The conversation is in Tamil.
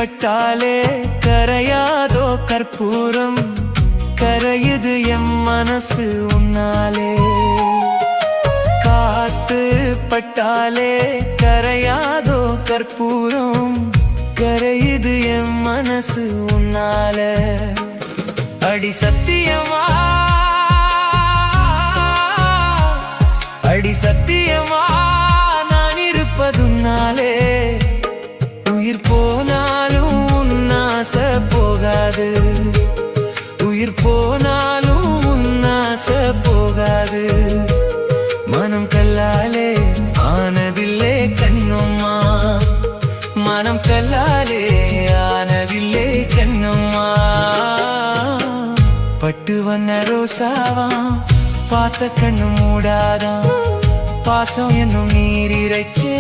பட்டாலே கரையாதோ கற்பூரம், கரையுது எம் மனசு உன்னாலே. காத்து பட்டாலே கரையாதோ கற்பூரம், கரையுது எம் மனசு உன்னால. அடி சத்தியமா, அடி சத்தியமா நான் இருப்பதுன்னாலே. உயிர் போனாலும் உன்னாச போகாது, உயிர் போனாலும் உன்னாச போகாது. மனம் கல்லாலே ஆனதில்லே கண்ணம்மா, மனம் கல்லாலே ஆனதில்லே கண்ணம்மா. பட்டு வண்ண ரோசாவா பார்த்த கண்ணு மூடாதான், பாசம் என்னும் நீர் இறைச்சே.